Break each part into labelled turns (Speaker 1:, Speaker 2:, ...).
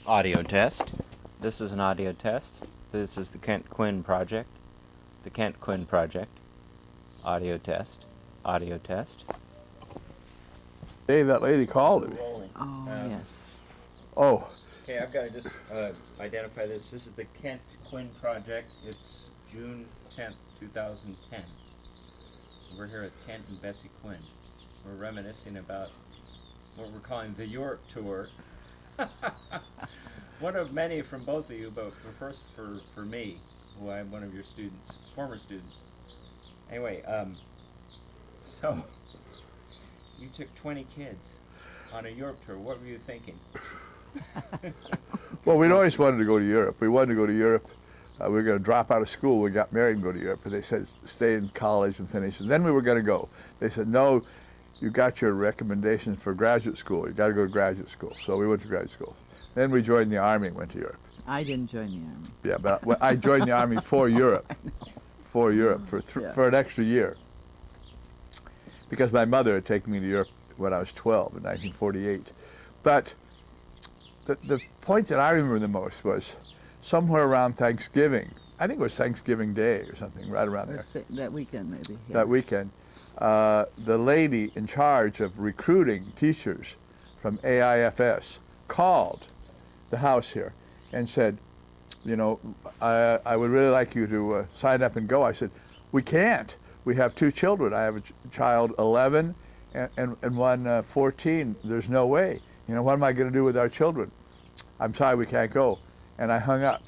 Speaker 1: Audio test. This is an audio test. This is the Kent Quinn project. The Kent Quinn project. Audio test. Audio test.
Speaker 2: Hey, that lady called me.
Speaker 1: Oh,
Speaker 3: Yes.
Speaker 2: Oh,
Speaker 1: Okay, I've got to just identify this. This is the Kent Quinn project. It's June 10th, 2010. We're here at Kent and Betsy Quinn. We're reminiscing about what we're calling the Europe tour. One of many from both of you, but first for me, who I'm one of your students, former students. Anyway, so you took 20 kids on a Europe tour. What were you thinking?
Speaker 2: well, we'd always wanted to go to Europe. We wanted to go to Europe. We were going to drop out of school. We got married and go to Europe. But they said, stay in college and finish. And then we were going to go. They said, no, you got your recommendations for graduate school. You got to go to graduate school. So we went to graduate school. Then we joined the Army and went to Europe.
Speaker 3: I didn't join the Army.
Speaker 2: Yeah, but I joined the Army for Europe. For Europe, for an extra year. Because my mother had taken me to Europe when I was 12 in 1948. But the point that I remember the most was somewhere around Thanksgiving. I think it was Thanksgiving Day or something, right around there.
Speaker 3: That weekend, maybe. Yeah.
Speaker 2: That weekend. The lady in charge of recruiting teachers from AIFS called the house here and said, you know, I would really like you to sign up and go. I said, we can't. We have two children. I have a child 11 and one 14. There's no way. You know, what am I going to do with our children? I'm sorry, we can't go. And I hung up.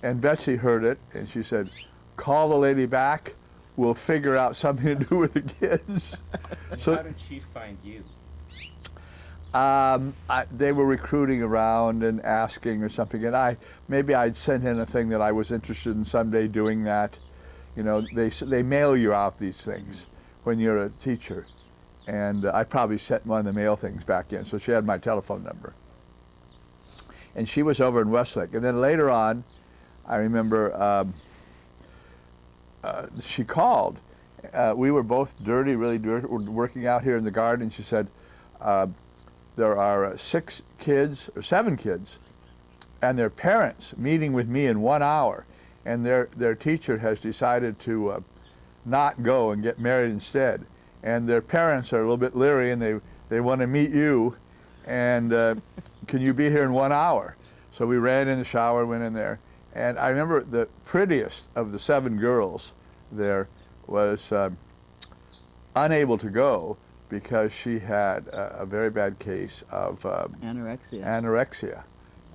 Speaker 2: And Betsy heard it, and she said, call the lady back. We'll figure out something to do with the kids.
Speaker 1: So how did she find you?
Speaker 2: They were recruiting around and asking or something, and maybe I'd sent in a thing that I was interested in someday doing that. You know, they mail you out these things when you're a teacher, and I probably sent one of the mail things back in, so she had my telephone number. And she was over in Westlake, and then later on, I remember she called. We were both dirty, really dirty, working out here in the garden. She said, there are 7 kids, and their parents meeting with me in 1 hour, and their teacher has decided to not go and get married instead. And their parents are a little bit leery, and they want to meet you, and can you be here in 1 hour? So we ran in the shower, went in there, and I remember the prettiest of the 7 girls there was unable to go because she had a very bad case of anorexia.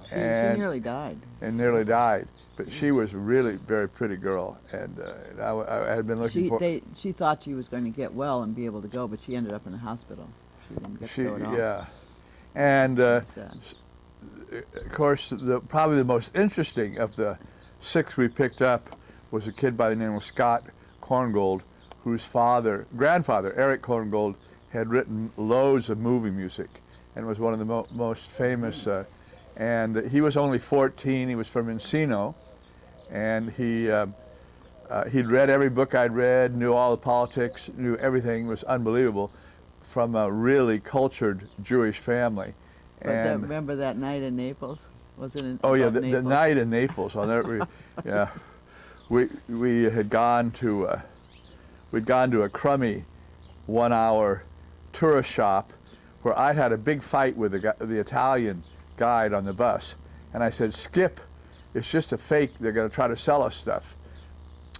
Speaker 3: She nearly died.
Speaker 2: And nearly died. But she was a really very pretty girl, and I had been looking for.
Speaker 3: She thought she was going to get well and be able to go, but she ended up in the hospital. She didn't get to go at all.
Speaker 2: Yeah, and of course, probably the most interesting of the 6 we picked up was a kid by the name of Scott Korngold, whose grandfather, Eric Korngold, had written loads of movie music and was one of the most famous. And he was only 14. He was from Encino, and he'd read every book I'd read, knew all the politics, knew everything. Was unbelievable, from a really cultured Jewish family.
Speaker 3: But remember that night in Naples? Was it in?
Speaker 2: Oh yeah, the night in Naples. I'll never. Yeah, we had gone to we'd gone to a crummy 1-hour tourist shop where I'd had a big fight with the Italian guide on the bus, and I said, Skip, it's just a fake. They're going to try to sell us stuff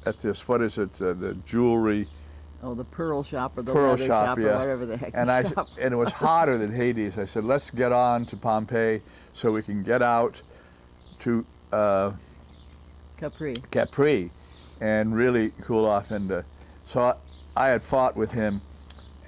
Speaker 2: at this, what is it, the jewelry.
Speaker 3: Oh, the pearl shop or the
Speaker 2: pearl
Speaker 3: leather shop
Speaker 2: yeah.
Speaker 3: or whatever the heck.
Speaker 2: And and it was hotter than Hades. I said, let's get on to Pompeii so we can get out to Capri and really cool off. And so I had fought with him.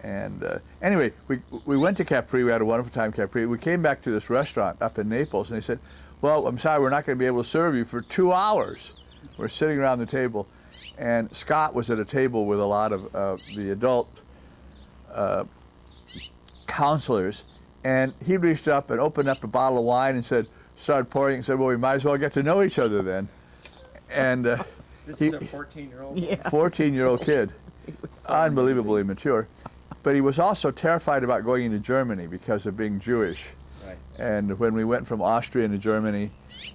Speaker 2: And anyway, we went to Capri. We had a wonderful time in Capri. We came back to this restaurant up in Naples, and they said, well, I'm sorry, we're not going to be able to serve you for 2 hours. We're sitting around the table, and Scott was at a table with a lot of the adult counselors, and he reached up and opened up a bottle of wine and started pouring and said, well, we might as well get to know each other then. And
Speaker 1: this is a 14-year-old?
Speaker 3: Yeah.
Speaker 2: 14-year-old kid,
Speaker 3: So
Speaker 2: unbelievably mature. But he was also terrified about going into Germany because of being Jewish.
Speaker 1: Right.
Speaker 2: And when we went from Austria into Germany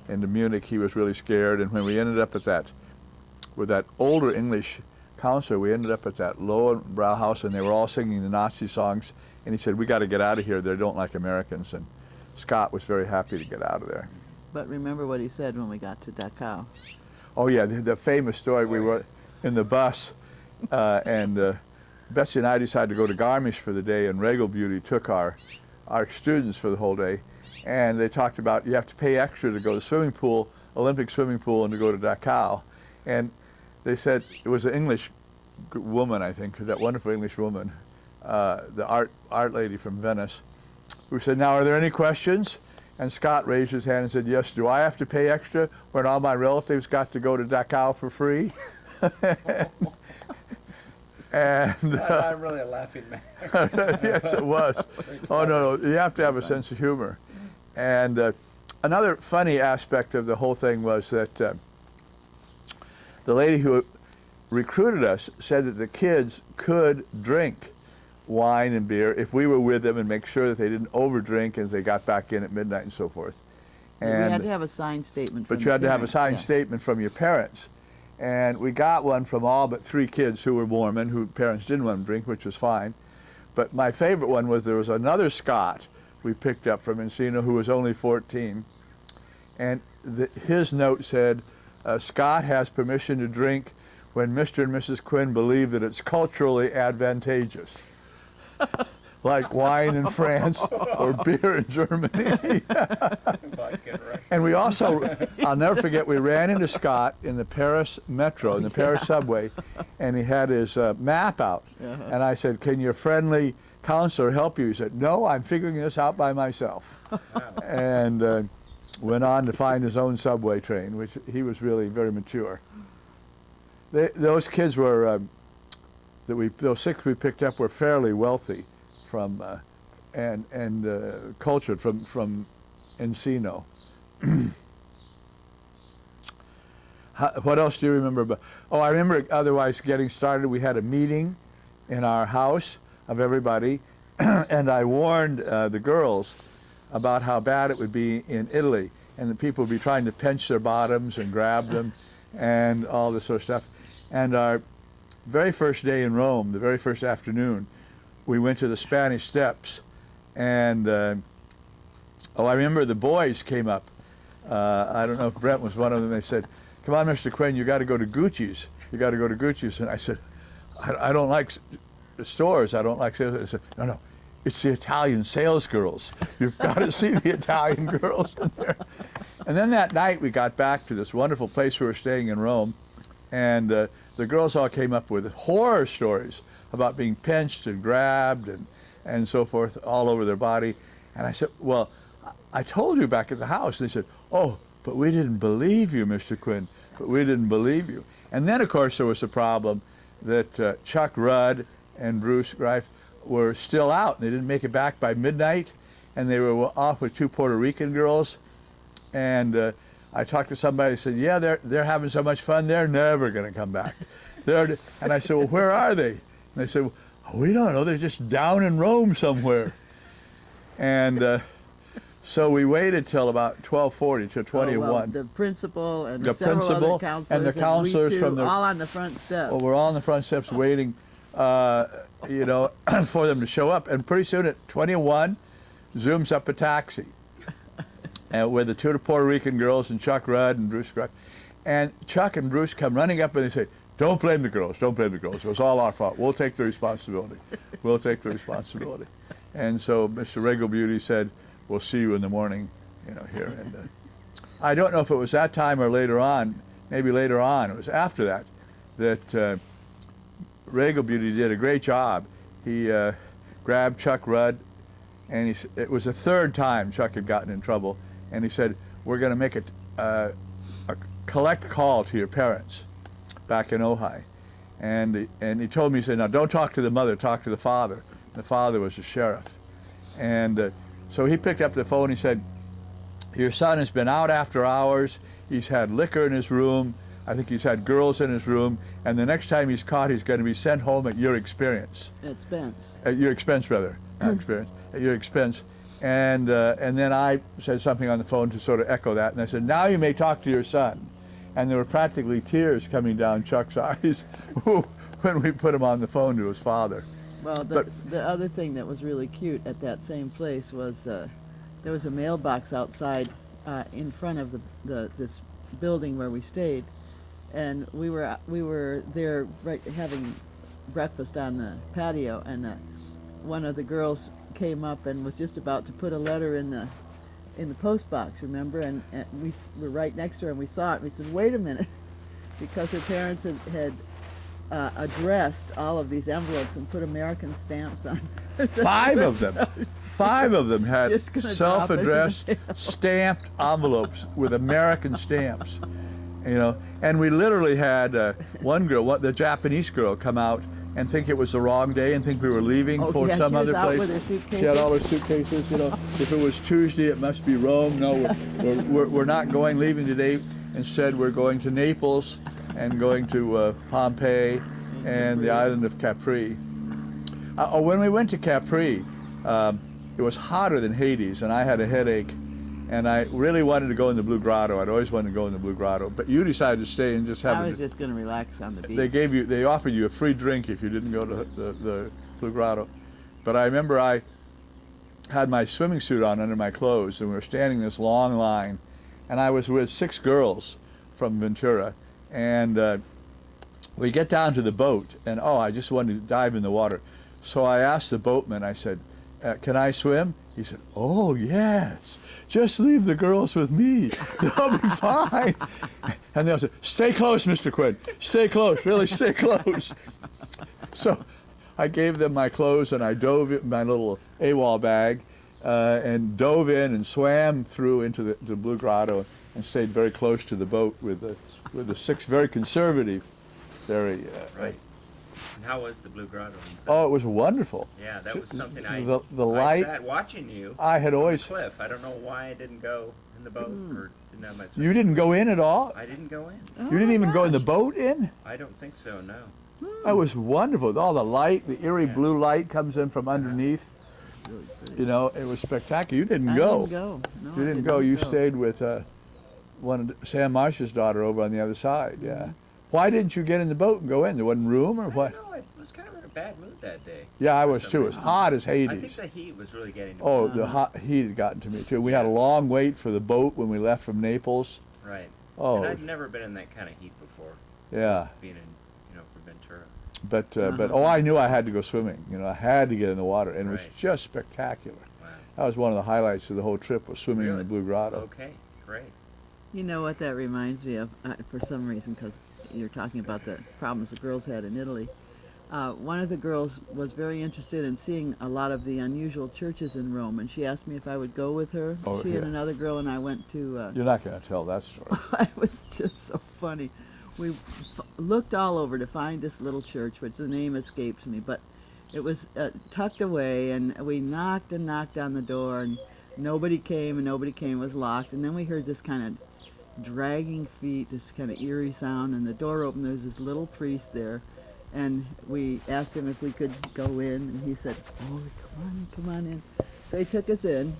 Speaker 2: into Munich, he was really scared. And when we ended up with that older English counselor, we ended up at that lowbrow house, and they were all singing the Nazi songs. And he said, "We got to get out of here. They don't like Americans." And Scott was very happy to get out of there.
Speaker 3: But remember what he said when we got to Dachau.
Speaker 2: Oh yeah, the famous story. We were in the bus, and Betsy and I decided to go to Garmisch for the day, and Regal Beauty took our students for the whole day, and they talked about you have to pay extra to go to the swimming pool, Olympic swimming pool, and to go to Dachau. And they said it was an English woman, I think, that wonderful English woman, the art lady from Venice, who said, "Now, are there any questions?" And Scott raised his hand and said, "Yes, do I have to pay extra when all my relatives got to go to Dachau for free?" And
Speaker 1: I'm really a laughing man.
Speaker 2: yes, it was. Oh no, you have to have a sense of humor. And another funny aspect of the whole thing was that the lady who recruited us said that the kids could drink wine and beer if we were with them and make sure that they didn't overdrink as they got back in at midnight and so forth.
Speaker 3: And we had to have a signed statement from
Speaker 2: But you had to have a signed
Speaker 3: yeah.
Speaker 2: statement from your parents. And we got one from all but 3 kids who were Mormon, whose parents didn't want them to drink, which was fine. But my favorite one was there was another Scot we picked up from Encino who was only 14. And his note said, "Scott has permission to drink when Mr. and Mrs. Quinn believe that it's culturally advantageous." Like wine in France or beer in Germany. And we also, I'll never forget, we ran into Scott in the Paris metro, in the Paris subway, and he had his map out. And I said, "Can your friendly counselor help you?" He said, "No, I'm figuring this out by myself." And went on to find his own subway train, which he was really very mature. Those kids were, those 6 we picked up were fairly wealthy from, and cultured from Encino. What else do you remember? Oh, I remember otherwise getting started. We had a meeting in our house of everybody, and I warned the girls about how bad it would be in Italy, and the people would be trying to pinch their bottoms and grab them and all this sort of stuff. And our very first day in Rome, the very first afternoon, we went to the Spanish Steps, and I remember the boys came up. I don't know if Brent was one of them. They said, "Come on, Mr. Quinn, you got to go to Gucci's. You got to go to Gucci's." And I said, I don't like stores. I don't like sales. I said, No, it's the Italian sales girls. You've got to see the Italian girls in there. And then that night we got back to this wonderful place we were staying in Rome, and the girls all came up with horror stories about being pinched and grabbed and so forth all over their body. And I said, "Well, I told you back at the house." And they said, "Oh, but we didn't believe you, Mr. Quinn, but we didn't believe you." And then, of course, there was a problem that Chuck Rudd and Bruce Greif were still out. They didn't make it back by midnight, and they were off with 2 Puerto Rican girls. And I talked to somebody who said, "Yeah, they're having so much fun, they're never going to come back." And I said, "Well, where are they?" And they said, "Well, we don't know. They're just down in Rome somewhere." And so we waited till about 12:40, till 21.
Speaker 3: Oh, well, the principal and
Speaker 2: The
Speaker 3: several
Speaker 2: principal
Speaker 3: other counselors
Speaker 2: and the counselors
Speaker 3: we too,
Speaker 2: from the-
Speaker 3: all on the front steps.
Speaker 2: Well, we're all on the front steps waiting, for them to show up. And pretty soon at 21, zooms up a taxi, and with the 2 Puerto Rican girls and Chuck Rudd and Bruce Greif. And Chuck and Bruce come running up and they say, "Don't blame the girls. Don't blame the girls. It was all our fault. We'll take the responsibility. We'll take the responsibility." And so Mr. Regal Beauty said, "We'll see you in the morning, here." And I don't know if it was that time or later on. Maybe later on. It was after that Regal Beauty did a great job. He grabbed Chuck Rudd, and it was the 3rd time Chuck had gotten in trouble, and he said, "We're going to make a collect call to your parents back in Ojai." And he told me, he said, "Now don't talk to the mother, talk to the father." The father was the sheriff. And so he picked up the phone. He said, "Your son has been out after hours. He's had liquor in his room. I think he's had girls in his room. And the next time he's caught, he's going to be sent home at your expense."
Speaker 3: At Spence.
Speaker 2: At your expense, rather. Not experience. At your expense. And then I said something on the phone to sort of echo that, and I said, now you may talk to your son. And there were practically tears coming down Chuck's eyes when we put him on the phone to his father.
Speaker 3: Well, the other thing that was really cute at that same place was there was a mailbox outside in front of this building where we stayed, and we were there right having breakfast on the patio, and one of the girls came up and was just about to put a letter in the post box, remember? And we were right next to her, and we saw it. And we said, "Wait a minute," because her parents had addressed all of these envelopes and put American stamps on.
Speaker 2: 5 of them. 5 of them had
Speaker 3: Just gonna drop it in the
Speaker 2: self-addressed
Speaker 3: mail.
Speaker 2: stamped envelopes with American stamps. You know, and we literally had one girl, the Japanese girl, come out and think it was the wrong day and think we were leaving
Speaker 3: Oh,
Speaker 2: for
Speaker 3: yeah,
Speaker 2: some
Speaker 3: she was
Speaker 2: other
Speaker 3: out
Speaker 2: place.
Speaker 3: with her suitcases.
Speaker 2: She had all her suitcases. You know, if it was Tuesday, it must be Rome. No, we're not going, leaving today. Instead, we're going to Naples and going to Pompeii and the island of Capri. When we went to Capri, it was hotter than Hades, and I had a headache. And I really wanted to go in the Blue Grotto. I'd always wanted to go in the Blue Grotto. But you decided to stay and just have
Speaker 3: I was just going to relax on the beach.
Speaker 2: they offered you a free drink if you didn't go to the Blue Grotto. But I remember I had my swimming suit on under my clothes, and we were standing in this long line, and I was with 6 girls from Ventura, and we get down to the boat, and I just wanted to dive in the water. So I asked the boatman, I said, can I swim? He said, "Oh, yes, just leave the girls with me. They'll be fine." And they'll say, "Stay close, Mr. Quinn. Stay close, really stay close." So I gave them my clothes, and I dove in my little AWOL bag and dove in and swam through into the Blue Grotto and stayed very close to the boat with the 6 very conservative, very...
Speaker 1: Right. And how was the Blue Grotto inside?
Speaker 2: Oh, it was wonderful.
Speaker 1: Yeah, that was something
Speaker 2: The light.
Speaker 1: I sat watching you.
Speaker 2: I had
Speaker 1: on the
Speaker 2: always.
Speaker 1: cliff. I don't know why I didn't go in the boat or didn't have my.
Speaker 2: You didn't go in at all?
Speaker 1: I didn't go in.
Speaker 3: Oh
Speaker 2: You didn't
Speaker 3: my
Speaker 2: even go in the
Speaker 3: gosh.
Speaker 2: boat in?
Speaker 1: I don't think so. No.
Speaker 2: That was wonderful. All the light, the eerie
Speaker 1: Yeah.
Speaker 2: blue light comes in from underneath.
Speaker 3: Really pretty.
Speaker 2: You know, it was spectacular. You didn't
Speaker 3: I
Speaker 2: go.
Speaker 3: didn't go. No,
Speaker 2: You
Speaker 3: I
Speaker 2: didn't
Speaker 3: did
Speaker 2: go.
Speaker 3: not
Speaker 2: You
Speaker 3: go.
Speaker 2: stayed with one of Sam Marsh's daughter over on the other side. Yeah. Why didn't you get in the boat and go in? There wasn't room or what?
Speaker 1: No, I was kind of in a bad mood that day.
Speaker 2: Yeah, I
Speaker 1: for
Speaker 2: was
Speaker 1: some
Speaker 2: too. It was
Speaker 1: reason.
Speaker 2: hot as
Speaker 1: I
Speaker 2: Hades.
Speaker 1: think the heat was really getting to me.
Speaker 2: Oh, the hot heat had gotten to me too. We had a long wait for the boat when we left from Naples.
Speaker 1: Right.
Speaker 2: Oh,
Speaker 1: And I'd never been in that kind of heat before,
Speaker 2: yeah.
Speaker 1: being in, for Ventura.
Speaker 2: But I knew I had to go swimming. You know, I had to get in the water, and it was
Speaker 1: Right.
Speaker 2: just spectacular.
Speaker 1: Wow.
Speaker 2: That was one of the highlights of the whole trip, was swimming in the
Speaker 1: Really?
Speaker 2: Blue Grotto.
Speaker 1: Okay, great.
Speaker 3: You know what that reminds me of, for some reason, because you're talking about the problems the girls had in Italy. One of the girls was very interested in seeing a lot of the unusual churches in Rome, and she asked me if I would go with her.
Speaker 2: Oh,
Speaker 3: She
Speaker 2: yeah.
Speaker 3: and another girl and I went to...
Speaker 2: You're not going to tell that story.
Speaker 3: It was just so funny. We looked all over to find this little church, which the name escapes me, but it was tucked away, and we knocked and knocked on the door, and nobody came, it was locked, and then we heard this kind of dragging feet, this kind of eerie sound, and the door opened. There was this little priest there, and we asked him if we could go in, and he said, "Oh, come on in." So he took us in,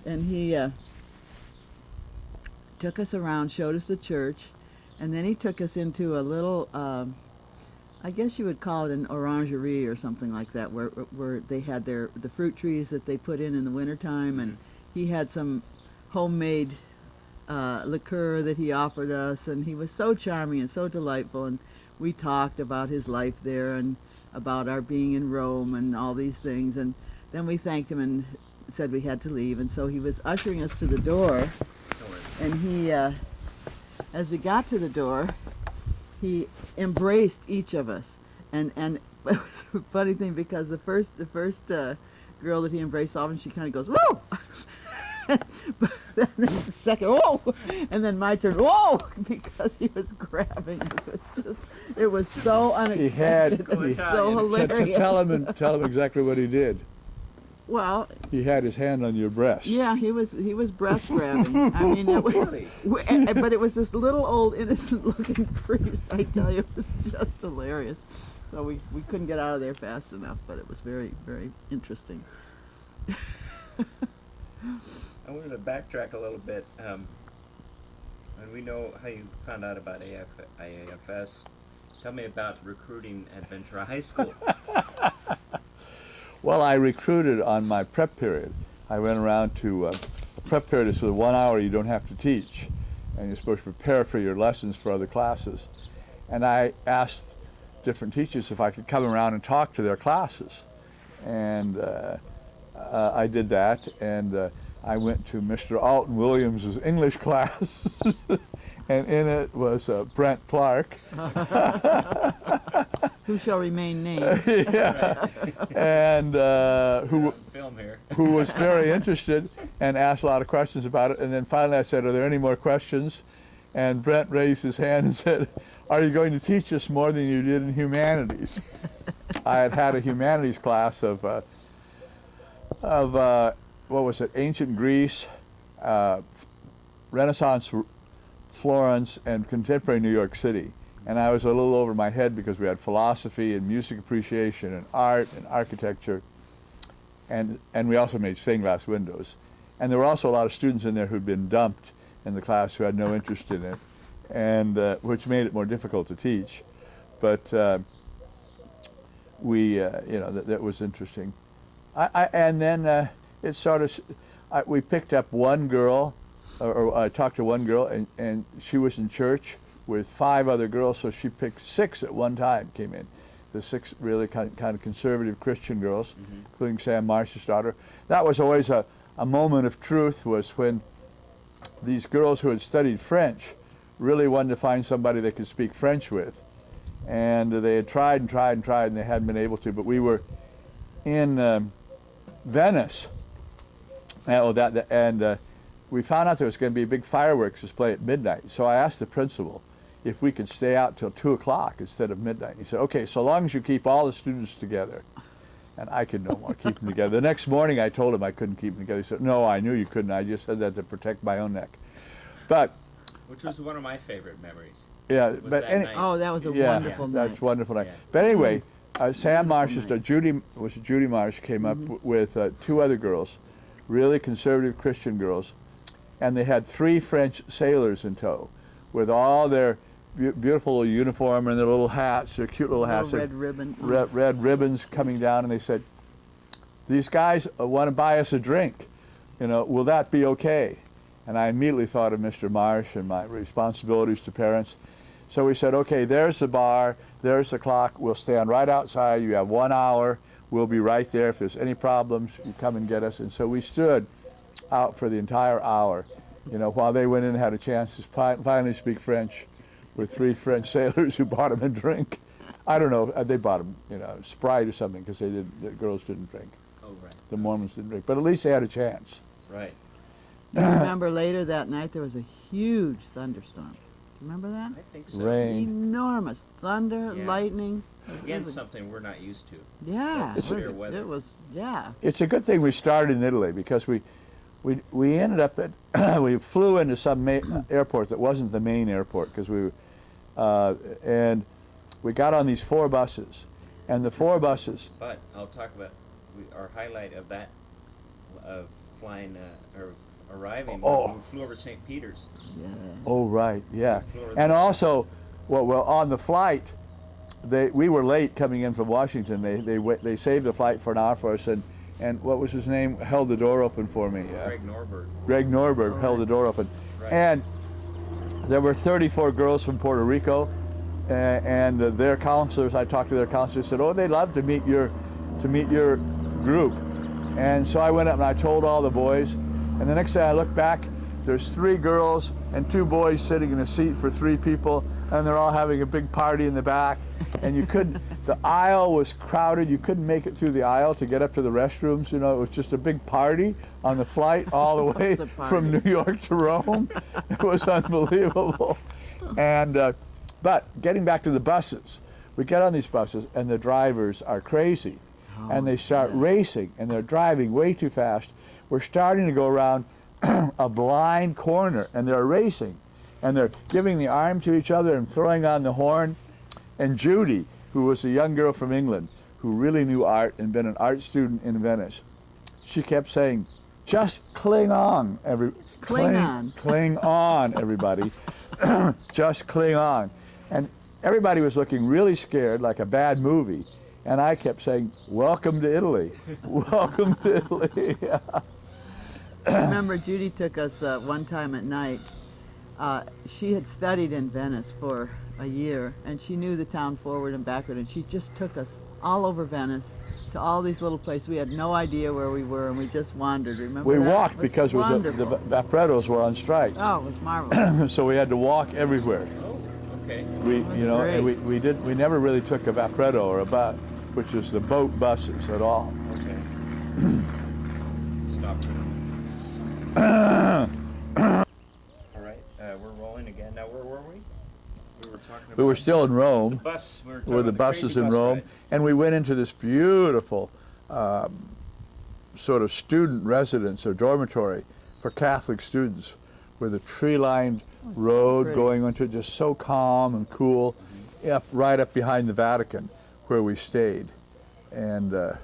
Speaker 3: and he took us around, showed us the church, and then he took us into a little, I guess you would call it an orangerie or something like that, where they had the fruit trees that they put in the wintertime, and he had some homemade liqueur that he offered us, and he was so charming and so delightful, and we talked about his life there and about our being in Rome and all these things, and then we thanked him and said we had to leave, and so he was ushering us to the door, and he, as we got to the door, he embraced each of us, and it was a funny thing because the first girl that he embraced, often she kind of goes, "Whoa!" But then the second, "Whoa!" And then my turn, "Whoa!" Because he was grabbing us. It was so unexpected. It was so hilarious.
Speaker 2: Tell him exactly what he did.
Speaker 3: Well,
Speaker 2: He had his hand on your breast.
Speaker 3: yeah, he was breast grabbing. I mean, it was, but it was this little old innocent looking priest. I tell you, it was just hilarious. So we couldn't get out of there fast enough, but it was very, very interesting.
Speaker 1: I wanted to backtrack a little bit. And we know how you found out about IAFS. Tell me about recruiting at Ventura High School.
Speaker 2: Well, I recruited on my prep period. I went around to prep period is the 1 hour you don't have to teach, and you're supposed to prepare for your lessons for other classes. And I asked different teachers if I could come around and talk to their classes, and I did that. And I went to Mr. Alton Williams's English class, and in it was Brent Clark.
Speaker 3: Who shall remain named.
Speaker 2: Yeah. And
Speaker 1: Film here.
Speaker 2: who was very interested and asked a lot of questions about it. And then finally I said, are there any more questions? And Brent raised his hand and said, are you going to teach us more than you did in humanities? I had a humanities class of what was it, ancient Greece, Renaissance Florence, and contemporary New York City. And I was a little over my head because we had philosophy and music appreciation and art and architecture. And we also made stained glass windows. And there were also a lot of students in there who'd been dumped in the class who had no interest in it, and which made it more difficult to teach. But that was interesting. And then it sort of, we picked up one girl, or I talked to one girl, and she was in church with 5 other girls, so she picked 6 at one time, came in. The 6 really kind of conservative Christian girls, including Sam Marsh's daughter. That was always a moment of truth, was when these girls who had studied French really wanted to find somebody they could speak French with. And they had tried and tried and tried, and they hadn't been able to. But we were in Venice, and we found out there was going to be a big fireworks display at midnight. So I asked the principal if we could stay out till 2 o'clock instead of midnight. He said, okay, so long as you keep all the students together. And I could no more keep them together. The next morning I told him I couldn't keep them together. He said, no, I knew you couldn't. I just said that to protect my own neck. But
Speaker 1: which was one of my favorite memories.
Speaker 2: yeah,
Speaker 1: Was
Speaker 2: but
Speaker 1: that night.
Speaker 3: Oh, that was a
Speaker 2: yeah,
Speaker 3: wonderful night.
Speaker 2: that's a wonderful night.
Speaker 1: Yeah.
Speaker 2: But anyway, Sam Marsh's
Speaker 3: night.
Speaker 2: daughter, Judy Marsh, came up with 2 other girls, really conservative Christian girls, and they had 3 French sailors in tow, with all their beautiful little uniform and their little hats, their cute little hats,
Speaker 3: Red ribbon.
Speaker 2: red ribbons coming down, and they said, "These guys want to buy us a drink. Will that be okay?" And I immediately thought of Mr. Marsh and my responsibilities to parents. So we said, okay, there's the bar, there's the clock, we'll stand right outside, you have 1 hour, we'll be right there. If there's any problems, you come and get us. And so we stood out for the entire hour, while they went in and had a chance to finally speak French with 3 French sailors who bought them a drink. I don't know, they bought them, Sprite or something, because the girls didn't drink.
Speaker 1: Oh, right.
Speaker 2: The Mormons didn't drink, but at least they had a chance.
Speaker 1: Right.
Speaker 3: You remember later that night there was a huge thunderstorm. Do you remember that?
Speaker 1: I think so.
Speaker 2: Rain.
Speaker 3: Enormous thunder,
Speaker 1: Yeah.
Speaker 3: lightning.
Speaker 1: Again, something we're not used to.
Speaker 3: Yeah,
Speaker 1: That's severe weather.
Speaker 3: it was, yeah.
Speaker 2: It's a good thing we started in Italy, because we ended up at we flew into some airport that wasn't the main airport, because and we got on these 4 buses, and the 4 buses.
Speaker 1: But I'll talk about our highlight of that, of flying or arriving.
Speaker 2: Oh.
Speaker 1: We flew over St. Peter's.
Speaker 3: Yeah.
Speaker 2: Oh right, yeah,
Speaker 1: We flew over
Speaker 2: and
Speaker 1: the-
Speaker 2: also, well, on the flight, we were late coming in from Washington. They saved the flight for an hour for us, and what was his name held the door open for me.
Speaker 1: Greg Norberg.
Speaker 2: Greg Norberg held the door open,
Speaker 1: Right.
Speaker 2: and there were 34 girls from Puerto Rico, and their counselors. I talked to their counselors. Said, "Oh, they'd love to meet your group," and so I went up and I told all the boys. And the next day I look back, there's 3 girls and 2 boys sitting in a seat for 3 people, and they're all having a big party in the back. And you couldn't. The aisle was crowded. You couldn't make it through the aisle to get up to the restrooms. It was just a big party on the flight all the way
Speaker 3: It's a party.
Speaker 2: from New York to Rome. It was unbelievable. And but getting back to the buses, we get on these buses and the drivers are crazy, and they start racing and they're driving way too fast. We're starting to go around a blind corner, and they're racing, and they're giving the arm to each other and throwing on the horn. And Judy, who was a young girl from England who really knew art and been an art student in Venice, she kept saying, just cling on, cling on, everybody. Just cling on. And everybody was looking really scared, like a bad movie. And I kept saying, welcome to Italy. Welcome to Italy.
Speaker 3: I remember Judy took us one time at night. She had studied in Venice for a year, and she knew the town forward and backward, and she just took us all over Venice to all these little places. We had no idea where we were, and we just wandered. Remember
Speaker 2: We
Speaker 3: that?
Speaker 2: walked
Speaker 3: It was
Speaker 2: because the
Speaker 3: wonderful.
Speaker 2: Vapretos were on strike.
Speaker 3: Oh, it was marvelous.
Speaker 2: So we had to walk everywhere.
Speaker 1: Oh, okay.
Speaker 2: We,
Speaker 3: was
Speaker 2: you know, and
Speaker 3: great.
Speaker 2: we never really took a Vapreto or a bus, which is the boat buses at all.
Speaker 1: Okay. Stop. All right, we're rolling again. Now, where were we? We were talking about.
Speaker 2: We were still in
Speaker 1: the
Speaker 2: Rome,
Speaker 1: bus. We were talking
Speaker 2: with the
Speaker 1: about
Speaker 2: buses
Speaker 1: crazy
Speaker 2: in
Speaker 1: bus
Speaker 2: Rome,
Speaker 1: ride.
Speaker 2: and we went into this beautiful sort of student residence or dormitory for Catholic students, with a tree-lined
Speaker 3: Oh, so
Speaker 2: road
Speaker 3: pretty.
Speaker 2: going into it, just so calm and cool, right up behind the Vatican, where we stayed, and
Speaker 1: Was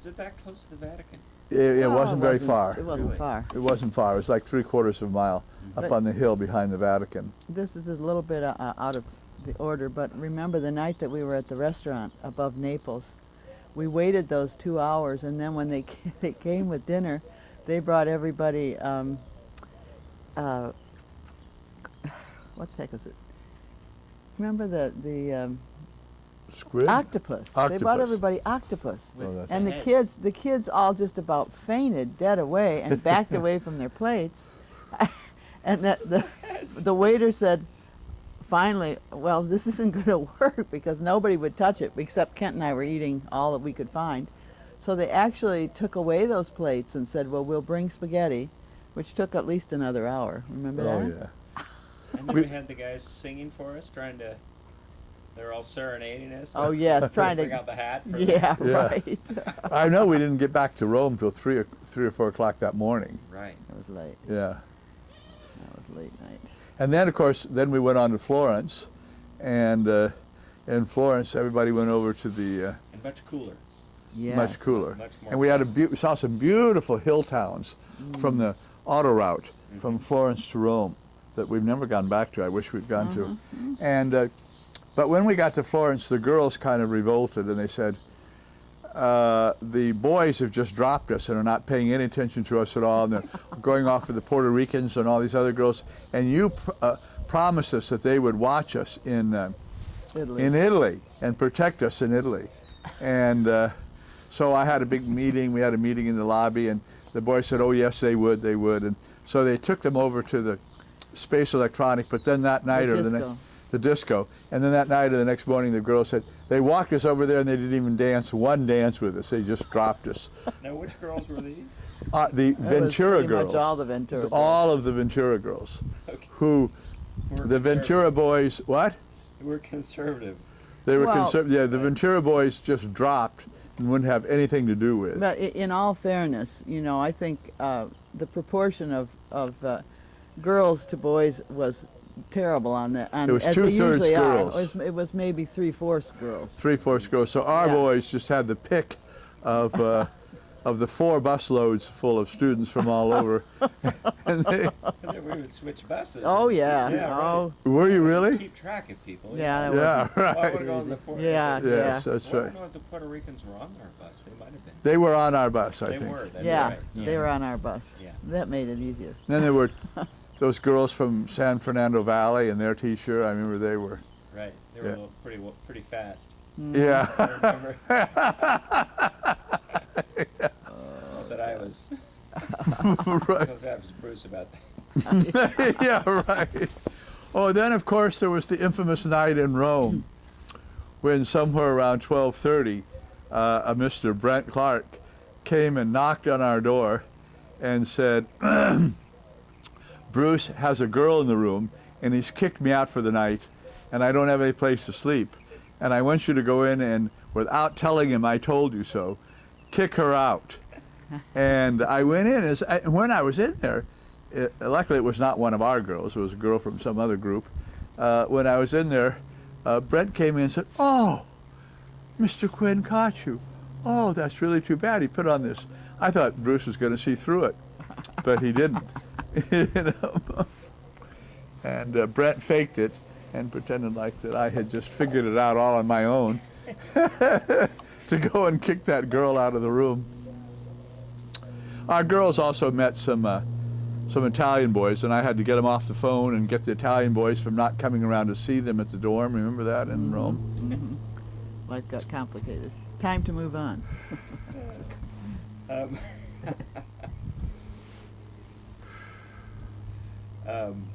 Speaker 1: it that close to the Vatican?
Speaker 2: it
Speaker 3: Oh,
Speaker 2: wasn't very far.
Speaker 3: It wasn't
Speaker 1: Really?
Speaker 3: far.
Speaker 2: It wasn't far. It was like 3/4 of a mile up
Speaker 3: But-
Speaker 2: on the hill behind the Vatican.
Speaker 3: This is a little bit out of the order, but remember the night that we were at the restaurant above Naples, we waited those 2 hours, and then when they they came with dinner, they brought everybody. What the heck is it? Remember the
Speaker 2: Squid?
Speaker 3: octopus? They
Speaker 2: Octopus.
Speaker 3: brought everybody octopus.
Speaker 2: Oh, that's-
Speaker 3: And
Speaker 1: Head.
Speaker 3: the kids all just about fainted dead away and backed away from their plates. And the waiter said, finally, well, this isn't going to work, because nobody would touch it except Kent and I were eating all that we could find. So they actually took away those plates and said, well, we'll bring spaghetti, which took at least another hour. Remember
Speaker 2: Oh,
Speaker 3: that?
Speaker 2: yeah.
Speaker 1: And then
Speaker 2: We-
Speaker 1: we had the guys singing for us, trying to. They're all serenading us.
Speaker 3: Oh, yes, trying
Speaker 1: Bring
Speaker 3: to.
Speaker 1: out the hat. for
Speaker 3: Yeah,
Speaker 2: Yeah.
Speaker 3: right.
Speaker 2: I know we didn't get back to Rome till 3 or 4 o'clock that morning.
Speaker 1: Right.
Speaker 3: It was late.
Speaker 2: Yeah.
Speaker 3: That was late night.
Speaker 2: And then, of course, then we went on to Florence, and in Florence, everybody went over to the
Speaker 1: And much cooler.
Speaker 3: Yes.
Speaker 2: much cooler.
Speaker 1: Much more
Speaker 2: And we had we saw some beautiful hill towns from the auto route from Florence to Rome that we've never gone back to. I wish we'd gone to. And but when we got to Florence, the girls kind of revolted, and they said, the boys have just dropped us and are not paying any attention to us at all, and they're going off with the Puerto Ricans and all these other girls, and you promised us that they would watch us in Italy and protect us in Italy. And so I had a big meeting. We had a meeting in the lobby, and the boys said, oh yes, they would. And so they took them over to the Space Electronic, but then that night, the disco, and then that night or the next morning, the girls said, they walked us over there and they didn't even dance one dance with us. They just dropped us.
Speaker 1: Now, which girls were these?
Speaker 2: The
Speaker 3: That was
Speaker 2: Ventura
Speaker 3: pretty
Speaker 2: girls.
Speaker 3: much all the Ventura girls.
Speaker 2: All of the Ventura girls.
Speaker 1: Okay.
Speaker 2: Who,
Speaker 1: Who were
Speaker 2: the Ventura boys, what?
Speaker 1: Who were conservative.
Speaker 2: They were
Speaker 3: Well-
Speaker 2: conservative. Yeah, the Ventura boys just dropped and wouldn't have anything to do with.
Speaker 3: But in all fairness, you know, I think the proportion of girls to boys was terrible on that.
Speaker 2: It was
Speaker 3: as they
Speaker 2: 2/3
Speaker 3: usually
Speaker 2: girls.
Speaker 3: are. It was maybe 3/4 girls.
Speaker 2: 3/4 girls. So our
Speaker 3: Yeah.
Speaker 2: boys just had the pick of the 4 busloads full of students from all over. And they,
Speaker 1: And then we would switch buses.
Speaker 3: Oh yeah.
Speaker 1: Yeah,
Speaker 3: Oh
Speaker 2: were you really?
Speaker 1: Keep track of people.
Speaker 3: yeah. That
Speaker 2: Yeah,
Speaker 3: wasn't-
Speaker 1: Well, I
Speaker 2: right.
Speaker 1: wanna go on the Puerto
Speaker 3: Yeah,
Speaker 1: Ricans.
Speaker 2: Yes,
Speaker 3: yeah.
Speaker 2: that's
Speaker 1: Well, I
Speaker 2: right.
Speaker 1: don't know if the Puerto Ricans were on our bus. They might have been.
Speaker 2: They were on our bus, I
Speaker 1: They
Speaker 2: think.
Speaker 1: were. Then
Speaker 3: Yeah,
Speaker 1: right.
Speaker 3: they were on our bus.
Speaker 1: Yeah.
Speaker 3: That made it easier.
Speaker 2: Then there were those girls from San Fernando Valley in their T-shirt. I remember they were.
Speaker 1: Right. They were
Speaker 2: Yeah.
Speaker 1: a little pretty fast.
Speaker 2: Yeah.
Speaker 1: I remember. Not that I was.
Speaker 2: Right.
Speaker 1: Don't have to Bruce about that.
Speaker 2: Yeah, right. Oh, then of course there was the infamous night in Rome, when somewhere around 12:30, a Mr. Brent Clark came and knocked on our door, and said, "Bruce has a girl in the room, and he's kicked me out for the night, and I don't have any place to sleep, and I want you to go in and, without telling him I told you so, kick her out." And I went in, when I was in there, luckily it was not one of our girls, it was a girl from some other group. When I was in there, Brent came in and said, "Oh, Mr. Quinn caught you. Oh, that's really too bad." He put on this I thought Bruce was going to see through it, but he didn't. You know? And Brent faked it and pretended like that I had just figured it out all on my own to go and kick that girl out of the room. Our girls also met some Italian boys, and I had to get them off the phone and get the Italian boys from not coming around to see them at the dorm. Remember that in Rome?
Speaker 3: Life got complicated. Time to move on.
Speaker 1: Um,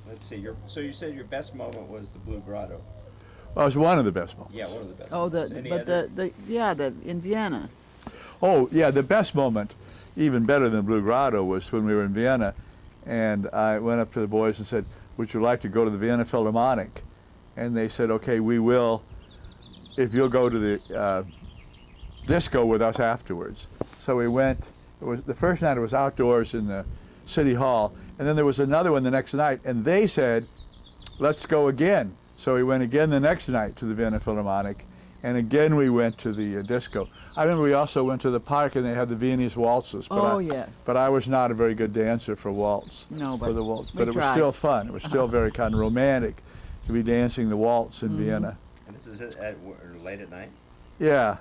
Speaker 1: let's see. So you said your best moment was the Blue Grotto.
Speaker 2: Well, it was one of the best moments.
Speaker 1: Yeah, one of the best.
Speaker 3: Oh,
Speaker 1: moments. Any other?
Speaker 3: the in Vienna.
Speaker 2: Oh, yeah, the best moment, even better than Blue Grotto, was when we were in Vienna, and I went up to the boys and said, "Would you like to go to the Vienna Philharmonic?" And they said, "Okay, we will, if you'll go to the disco with us afterwards." So we went. It was the first night. It was outdoors in the city hall, and then there was another one the next night, and they said, "Let's go again." So we went again the next night to the Vienna Philharmonic, and again we went to the disco. I remember we also went to the park, and they had the Viennese waltzes. But
Speaker 3: Yes.
Speaker 2: But I was not a very good dancer for waltz.
Speaker 3: No,
Speaker 2: for the waltz.
Speaker 3: we
Speaker 2: But it was
Speaker 3: tried.
Speaker 2: still fun. It was still very kind of romantic to be dancing the waltz in Vienna.
Speaker 1: And this is late at night.
Speaker 2: Yeah.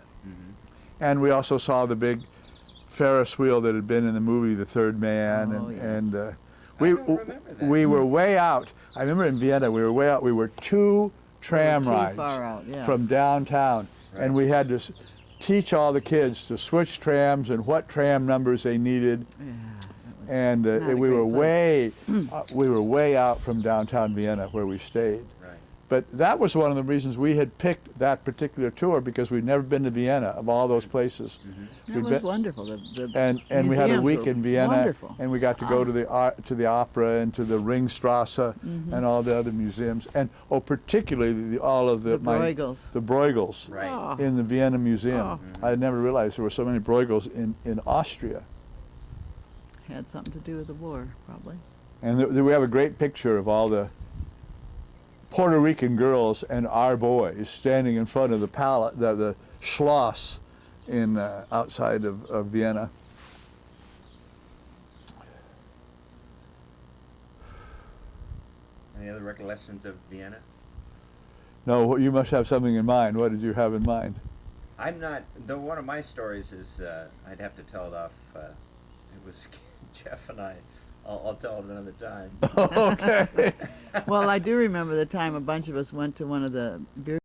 Speaker 2: And we also saw the big Ferris wheel that had been in the movie The Third Man,
Speaker 3: Oh, yes.
Speaker 2: and
Speaker 1: I don't remember that.
Speaker 2: we were way out. I remember in Vienna we were way out. We were two tram
Speaker 3: Too
Speaker 2: rides
Speaker 3: far out, yeah.
Speaker 2: from downtown,
Speaker 1: Right.
Speaker 2: and we had to teach all the kids to switch trams and what tram numbers they needed.
Speaker 3: Yeah, that was
Speaker 2: And
Speaker 3: not a
Speaker 2: we
Speaker 3: great
Speaker 2: were
Speaker 3: place.
Speaker 2: we were way out from downtown Vienna where we stayed.
Speaker 1: Right.
Speaker 2: But that was one of the reasons we had picked that particular tour, because we'd never been to Vienna of all those places.
Speaker 3: That
Speaker 2: We'd
Speaker 3: was
Speaker 2: been-
Speaker 3: wonderful.
Speaker 2: and we had a
Speaker 3: museums
Speaker 2: week
Speaker 3: were
Speaker 2: in Vienna,
Speaker 3: Wonderful.
Speaker 2: and we got to go to the opera and to the Ringstrasse and all the other museums, and particularly all of
Speaker 3: The Bruegels.
Speaker 2: the Bruegels
Speaker 1: Right.
Speaker 3: Oh.
Speaker 2: in the Vienna Museum.
Speaker 3: Oh.
Speaker 2: I had never realized there were so many Bruegels in Austria.
Speaker 3: Had something to do with the war, probably.
Speaker 2: And we have a great picture of all the Puerto Rican girls and our boys standing in front of the Schloss in outside of Vienna.
Speaker 1: Any other recollections of Vienna?
Speaker 2: No, you must have something in mind. What did you have in mind?
Speaker 1: I'm not. Though one of my stories is, I'd have to tell it off. It was Jeff and I. I'll tell it another time.
Speaker 2: Okay.
Speaker 3: Well, I do remember the time a bunch of us went to one of the beer